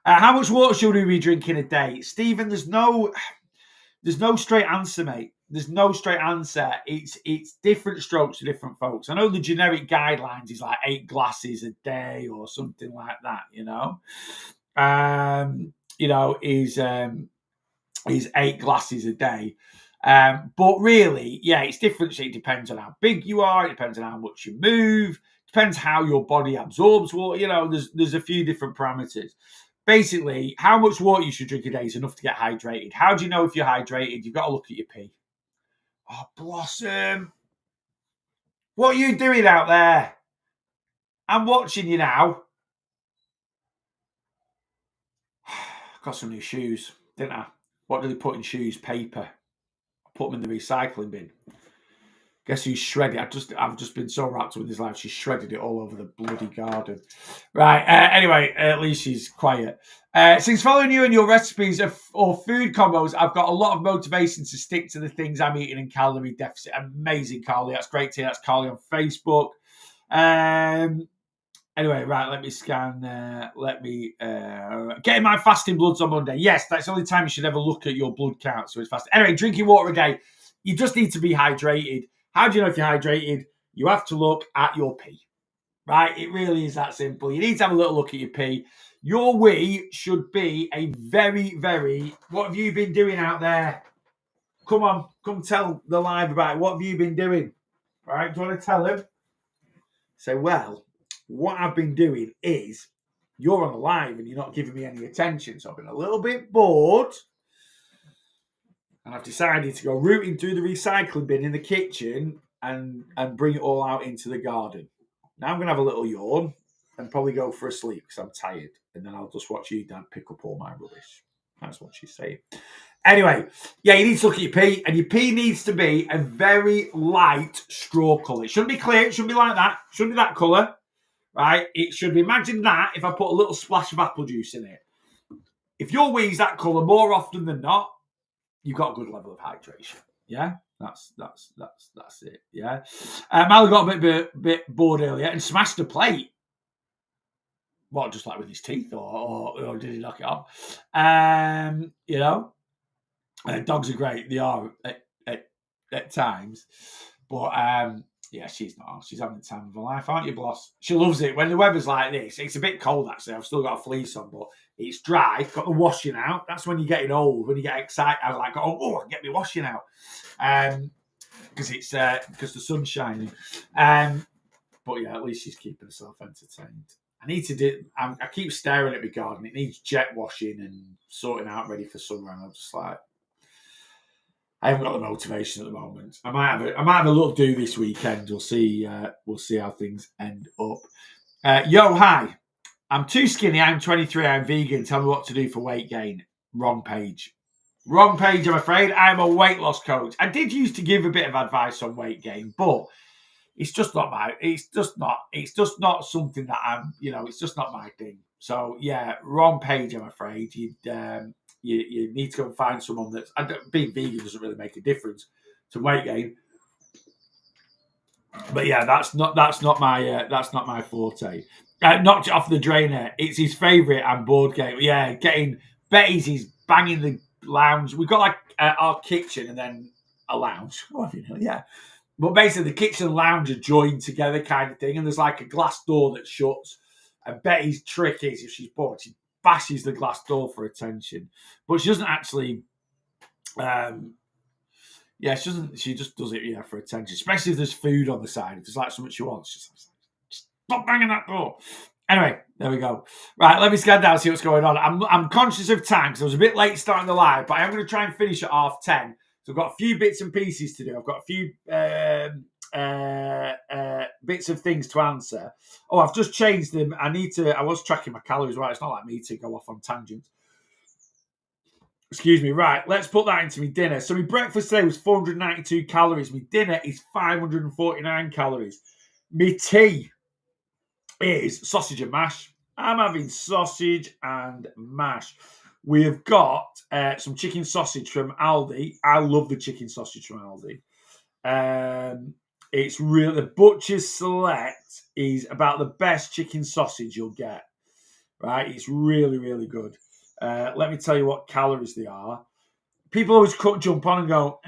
How much water should we be drinking a day, Stephen? There's no straight answer, mate. There's no straight answer. It's different strokes for different folks. I know the generic guidelines is like 8 glasses a day or something like that. Is 8 glasses a day. But really, yeah, it's different. It depends on how big you are. It depends on how much you move. It depends how your body absorbs water. There's a few different parameters. Basically, how much water you should drink a day is enough to get hydrated. How do you know if you're hydrated? You've got to look at your pee. Oh, Blossom. What are you doing out there? I'm watching you now. Got some new shoes, didn't I? What do they put in shoes? Paper. I put them in the recycling bin. Guess who's shredded? I've just been so wrapped up in this life. She's shredded it all over the bloody garden. Right. Anyway, at least she's quiet. Since following you and your recipes or food combos, I've got a lot of motivation to stick to the things I'm eating in calorie deficit. Amazing, Carly. That's great to hear. That's Carly on Facebook. Anyway, right. Let me scan. Getting my fasting bloods on Monday. Yes, that's the only time you should ever look at your blood count. So it's fasting. Anyway, drinking water a day. You just need to be hydrated. How do you know if you're hydrated? You have to look at your pee, right? It really is that simple. You need to have a little look at your pee. Your wee should be a very, very... What have you been doing out there? Come on, come tell the live about it. What have you been doing? All right, do you want to tell him? Say, well, what I've been doing is you're on the live and you're not giving me any attention. So I've been a little bit bored. And I've decided to go rooting through the recycling bin in the kitchen and bring it all out into the garden. Now I'm going to have a little yawn and probably go for a sleep because I'm tired. And then I'll just watch you, Dad, pick up all my rubbish. That's what she's saying. Anyway, yeah, you need to look at your pee. And your pee needs to be a very light straw colour. It shouldn't be clear. It shouldn't be like that. It shouldn't be that colour. Right? It should be, imagine that if I put a little splash of apple juice in it. If your wee's that colour more often than not, you've got a good level of hydration. Yeah, that's it. Yeah, Mal got a bit bored earlier and smashed a plate. What, just like with his teeth, or did he knock it off? Dogs are great. They are at times, but yeah, she's not. She's having the time of her life, aren't you, Bloss? She loves it when the weather's like this. It's a bit cold actually. I've still got a fleece on, but it's dry. Got the washing out. That's when you're getting old. When you get excited, I was like, I can get my washing out, because the sun's shining. But yeah, at least she's keeping herself entertained. I keep staring at my garden. It needs jet washing and sorting out, ready for summer. And I'm just like, I haven't got the motivation at the moment. I might have a little do this weekend. We'll see how things end up. Hi. I'm too skinny. I'm 23. I'm vegan. Tell me what to do for weight gain. Wrong page. Wrong page, I'm afraid. I'm a weight loss coach. I did used to give a bit of advice on weight gain, but it's just not my. It's just not something that I'm. It's just not my thing. So yeah, wrong page. I'm afraid you need to go and find someone that's. Being vegan doesn't really make a difference to weight gain. But yeah, that's not my forte. Knocked it off the drainer. It's his favourite and board game. Yeah, getting Betty's. He's banging the lounge. We've got like our kitchen and then a lounge. Oh, yeah. But basically, the kitchen and lounge are joined together, kind of thing. And there's like a glass door that shuts. And Betty's trick is, if she's bored, she bashes the glass door for attention. But she doesn't actually. Yeah, she doesn't. She just does it, for attention. Especially if there's food on the side. If there's like something she wants, she's like, stop banging that door. Anyway, there we go. Right, let me scan down and see what's going on. I'm conscious of time because I was a bit late starting the live, but I am going to try and finish at 10:30. So I've got a few bits and pieces to do. I've got a few bits of things to answer. Oh, I've just changed them. I was tracking my calories. Right, it's not like me to go off on tangents. Excuse me. Right, let's put that into my dinner. So my breakfast today was 492 calories. My dinner is 549 calories. My tea is sausage and mash. I'm having sausage and mash. We have got some chicken sausage from Aldi. I love the chicken sausage from Aldi. It's really, the Butcher's Select is about the best chicken sausage you'll get. Right, it's really, really good. Let me tell you what calories they are. People always jump on and go,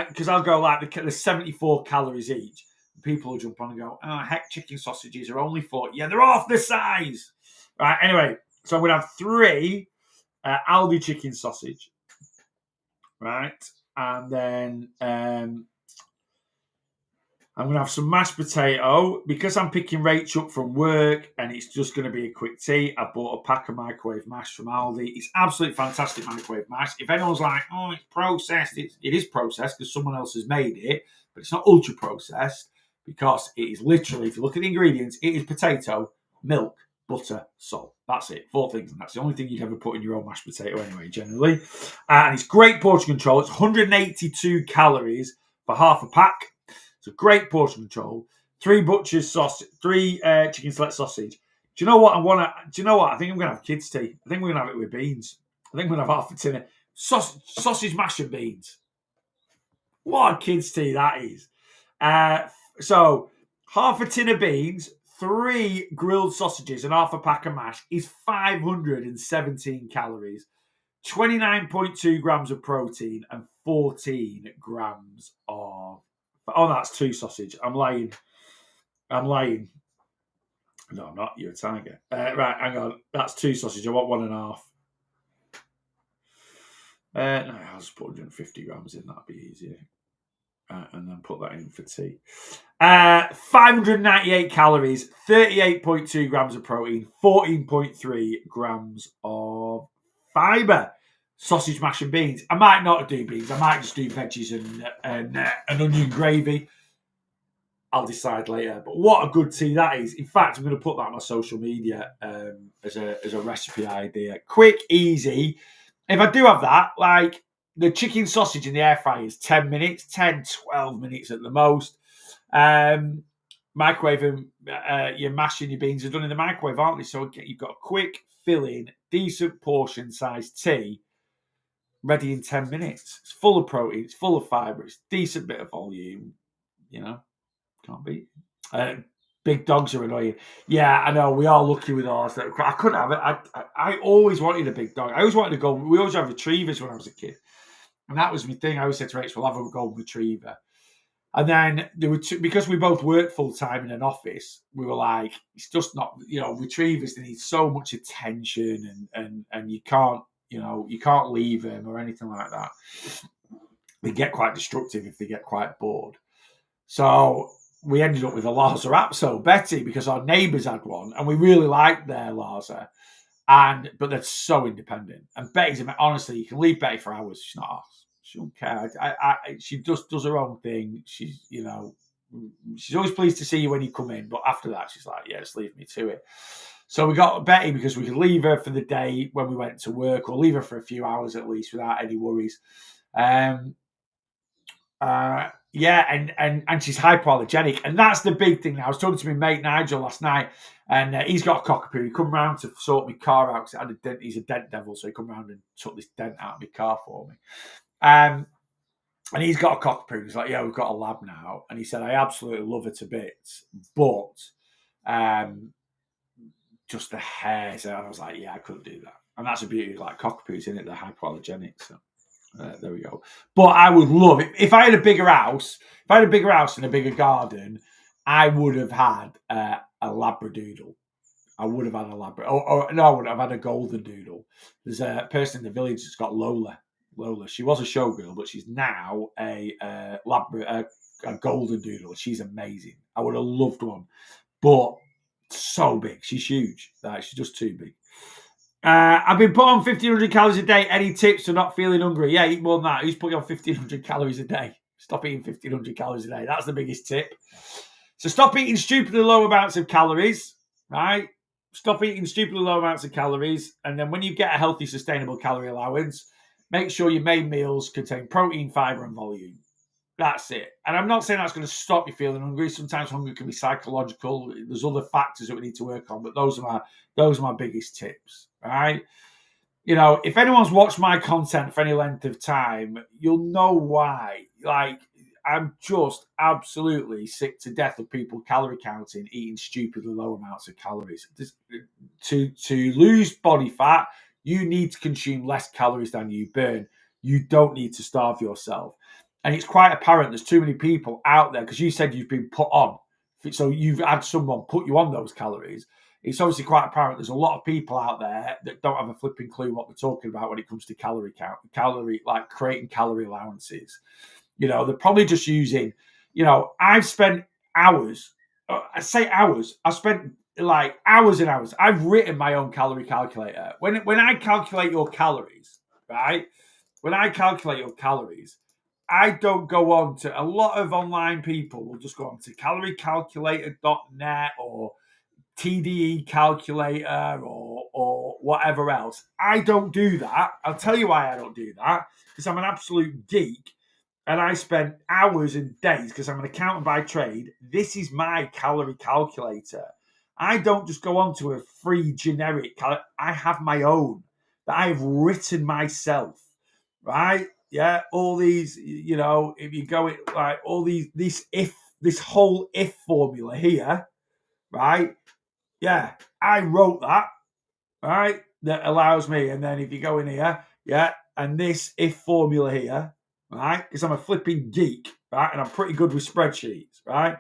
because I'll go like the 74 calories each. People will jump on and go, oh, heck, chicken sausages are only 40. Yeah, they're half the size. Right, anyway, so I'm going to have 3 Aldi chicken sausage. Right, and then I'm going to have some mashed potato. Because I'm picking Rach up from work and it's just going to be a quick tea, I bought a pack of microwave mash from Aldi. It's absolutely fantastic microwave mash. If anyone's like, oh, it's processed, it is processed because someone else has made it, but it's not ultra processed because it is literally, if you look at the ingredients, it is potato, milk, butter, salt. That's it. 4 things. And that's the only thing you'd ever put in your own mashed potato anyway, generally. And it's great portion control. It's 182 calories for half a pack. It's a great portion control. 3 Butcher's sausage, 3 chicken select sausage. Do you know what I want to? Do you know what? I think I'm going to have kids' tea. I think we're going to have it with beans. I think we're going to have half a tin of sausage mash and beans. What a kids' tea that is. So half a tin of beans, 3 grilled sausages, and half a pack of mash is 517 calories, 29.2 grams of protein, and 14 grams of. Oh, that's 2 sausage. I'm lying. No, I'm not. You're a tiger. Right, hang on. That's 2 sausage. I want 1.5. No, I'll just put 150 grams in. That'd be easier. And then put that in for tea. 598 calories, 38.2 grams of protein, 14.3 grams of fibre. Sausage, mash, and beans. I might not do beans. I might just do veggies and onion gravy. I'll decide later. But what a good tea that is. In fact, I'm going to put that on my social media as a recipe idea. Quick, easy. If I do have that, like the chicken sausage in the air fryer is 10 minutes, 10, 12 minutes at the most. Microwave your mash and your beans are done in the microwave, aren't they? So you've got a quick, filling, decent portion sized tea ready in 10 minutes. It's full of protein, it's full of fibre, it's decent bit of volume, can't beat. Big dogs are annoying. Yeah, I know. We are lucky with ours. I couldn't have it. I always wanted a big dog. I always wanted to go. We always had retrievers when I was a kid. And that was my thing. I always said to Rachel, we'll have a golden retriever. And then there were because we both worked full time in an office, we were like, it's just not, retrievers, they need so much attention and you can't, you can't leave them or anything like that. They get quite destructive if they get quite bored. So we ended up with a Lhasa Apso, Betty, because our neighbours had one and we really liked their Lhasa. But they're so independent. And Betty's, honestly, you can leave Betty for hours. She's not off. She don't care. She just does her own thing. She's always pleased to see you when you come in. But after that, she's like, yeah, just leave me to it. So we got Betty because we could leave her for the day when we went to work, or leave her for a few hours at least without any worries. Yeah, and she's hypoallergenic, and that's the big thing now. I was talking to my mate Nigel last night, and he's got a cockapoo. He come round to sort my car out because he's a dent devil, so he come round and took this dent out of my car for me. And he's got a cockapoo. He's like, yeah, we've got a lab now, and he said, I absolutely love her to bits, but just the hairs. And I was like, yeah, I couldn't do that. And that's the beauty of like cockapoos, isn't it? They're hypoallergenic, so. There we go. But I would love it if I had a bigger house. If I had a bigger house and a bigger garden, I would have had a labradoodle. I would have had a labrador. No, I would have had a golden doodle. There's a person in the village that's got Lola. Lola. She was a showgirl, but she's now a golden doodle. She's amazing. I would have loved one, but so big. She's huge. She's just too big. I've been put on 1,500 calories a day. Any tips for not feeling hungry? Yeah, eat more than that. Who's put you on 1,500 calories a day? Stop eating 1,500 calories a day. That's the biggest tip. So stop eating stupidly low amounts of calories, right? Stop eating stupidly low amounts of calories. And then when you get a healthy, sustainable calorie allowance, make sure your main meals contain protein, fiber, and volume. That's it. And I'm not saying that's going to stop you feeling hungry. Sometimes hunger can be psychological. There's other factors that we need to work on, but those are my biggest tips. All right. You know, if anyone's watched my content for any length of time, you'll know why. Like, I'm just absolutely sick to death of people calorie counting, eating stupidly low amounts of calories. To lose body fat, you need to consume less calories than you burn. You don't need to starve yourself. And it's quite apparent there's too many people out there, because you said you've been put on. So you've had someone put you on those calories. It's obviously quite apparent there's a lot of people out there that don't have a flipping clue what they're talking about when it comes to calorie count, like creating calorie allowances. You know, they're probably just using, you know, I've spent hours, I say hours, I've spent like hours and hours. I've written my own calorie calculator. When I calculate your calories, right? When I calculate your calories, I don't go on to, a lot of online people will just go on to caloriecalculator.net or TDE calculator or whatever else. I don't do that. I'll tell you why I don't do that. Because I'm an absolute geek and I spend hours and days, because I'm an accountant by trade. This is my calorie calculator. I don't just go on to a free generic I have my own that I've written myself, right? Yeah, all these, you know, if you go it like all these, this whole if formula here, right? Yeah, I wrote that, right? That allows me. And then if you go in here, yeah, and this if formula here, right? Because I'm a flipping geek, right? And I'm pretty good with spreadsheets, right?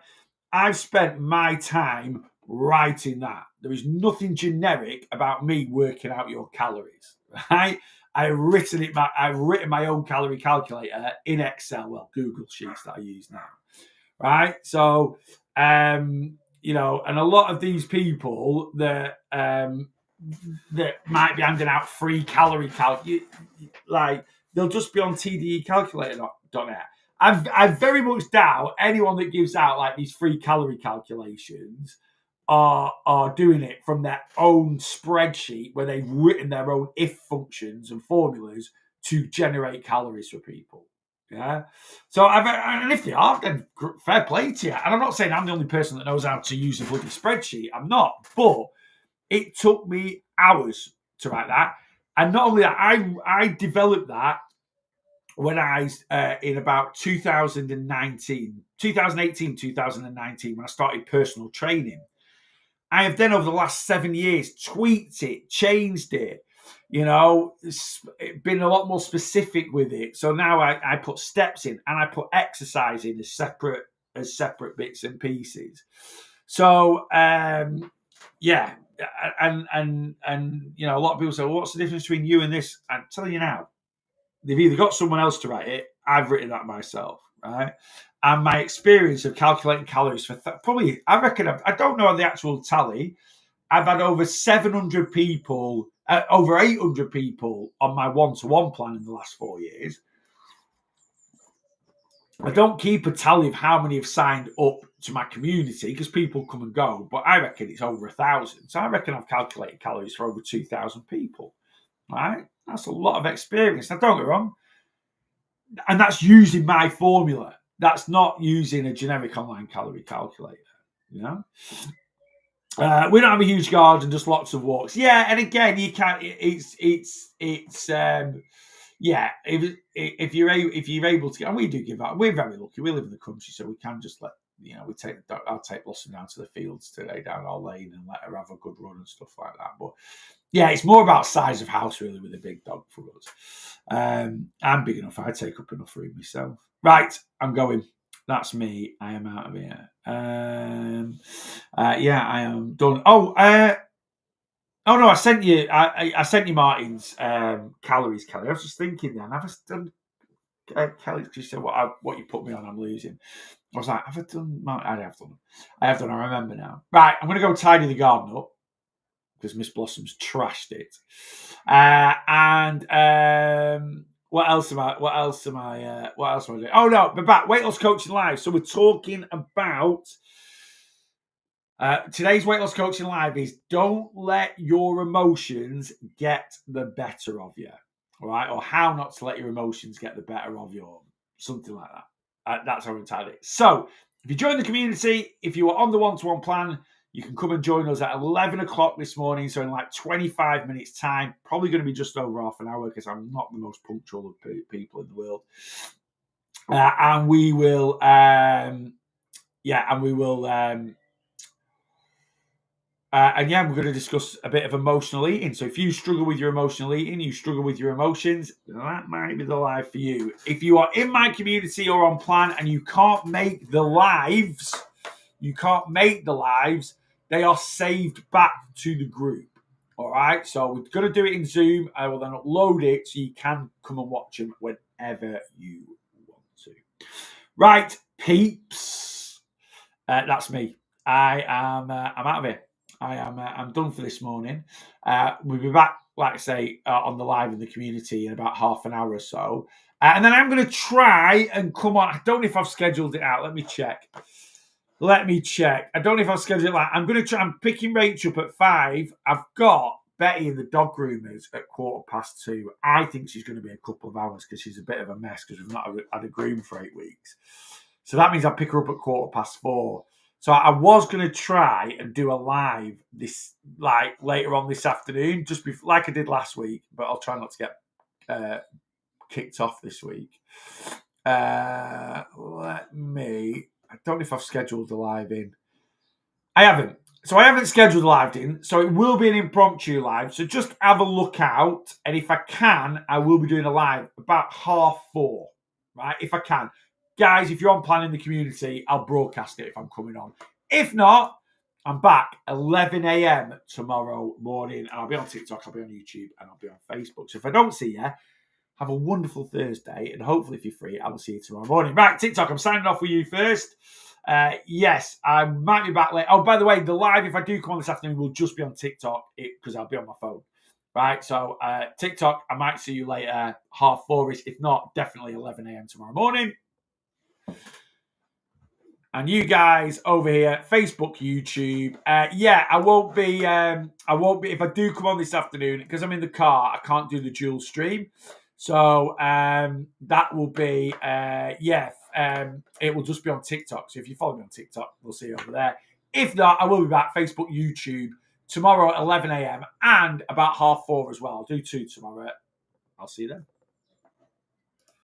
I've spent my time writing that. There is nothing generic about me working out your calories, right? I've written my own calorie calculator in Excel, well, Google Sheets that I use now, right? So, you know, and a lot of these people that might be handing out free calorie like they'll just be on TDE calculator.net. I very much doubt anyone that gives out like these free calorie calculations are doing it from their own spreadsheet where they've written their own if functions and formulas to generate calories for people. Yeah. So, and if they are, then fair play to you. And I'm not saying I'm the only person that knows how to use a bloody spreadsheet. I'm not. But it took me hours to write that. And not only that, I developed that when I in about 2018, 2019, when I started personal training. I have then over the last 7 years tweaked it, changed it, you know, been a lot more specific with it. So now I put steps in and I put exercise in as separate bits and pieces. So yeah, and you know, a lot of people say, well, what's the difference between you and this? I'm telling you now, they've either got someone else to write it. I've written that myself, right? And my experience of calculating calories for probably, I reckon, I don't know the actual tally. I've had over 700 people, over 800 people on my one-to-one plan in the last 4 years. I don't keep a tally of how many have signed up to my community because people come and go, but I reckon it's over 1,000. So I reckon I've calculated calories for over 2,000 people, right? That's a lot of experience. Now, don't get me wrong. And that's using my formula. that's not using a generic online calorie calculator. You know, we don't have a huge garden, just lots of walks. Yeah, and again, you can't. It's yeah. If you're able to, and we do give out. We're very lucky. We live in the country, so we can just let I'll take Blossom down to the fields today, down our lane, and let her have a good run and stuff like that. But yeah, it's more about size of house really with a big dog for us. I'm big enough. I take up enough room myself. Right, I'm going. That's me. I am out of here. Yeah, I am done. Oh no, I sent you. I sent you Martin's calories, Kelly. I was just thinking then. Have I done Kelly? She said what you put me on, I'm losing. I was like, have I done? I have done. I have done. I remember now. Right, I'm going to go tidy the garden up because Miss Blossom's trashed it. And what else am I doing? Oh no, we're back. Weight Loss Coaching Live. So we're talking about today's Weight Loss Coaching Live is don't let your emotions get the better of you. All right, or how not to let your emotions get the better of you, or something like that. That's how I'm entitled it. So if you join the community, if you are on the one-to-one plan, you can come and join us at 11 o'clock this morning. So in like 25 minutes time, probably going to be just over half an hour because I'm not the most punctual of people in the world. And we will, and we're going to discuss a bit of emotional eating. So if you struggle with your emotional eating, you struggle with your emotions, that might be the live for you. If you are in my community or on plan and you can't make the lives, they are saved back to the group. All right. So we're going to do it in Zoom. I will then upload it so you can come and watch them whenever you want to. Right, peeps. That's me. I'm out of here. I'm done for this morning. We'll be back, like I say, on the live in the community in about half an hour or so. And then I'm going to try and come on. I don't know if I've scheduled it out. Let me check. I don't know if I've scheduled it out. I'm going to try. I'm picking Rachel up at 5. I've got Betty in the dog groomers at 2:15. I think she's going to be a couple of hours because she's a bit of a mess because we've not had a groom for 8 weeks. So that means I'll pick her up at 4:15. So I was going to try and do a live later on this afternoon, just like I did last week, but I'll try not to get kicked off this week. I don't know if I've scheduled the live in. I haven't. So I haven't scheduled the live in. So it will be an impromptu live. So just have a look out. And if I can, I will be doing a live about 4:30, right? If I can. Guys, if you're on plan in the community, I'll broadcast it if I'm coming on. If not, I'm back 11 a.m. tomorrow morning. And I'll be on TikTok, I'll be on YouTube, and I'll be on Facebook. So if I don't see you, have a wonderful Thursday. And hopefully, if you're free, I will see you tomorrow morning. Right, TikTok, I'm signing off with you first. Yes, I might be back late. Oh, by the way, the live, if I do come on this afternoon, will just be on TikTok because I'll be on my phone. Right, so TikTok, I might see you later, 4:30. If not, definitely 11 a.m. tomorrow morning. And you guys over here, Facebook, YouTube. I won't be. If I do come on this afternoon because I'm in the car, I can't do the dual stream. So that will be. It will just be on TikTok. So if you follow me on TikTok, we'll see you over there. If not, I will be back Facebook, YouTube tomorrow at 11 a.m. and about 4:30 as well. I'll do 2 tomorrow. I'll see you then.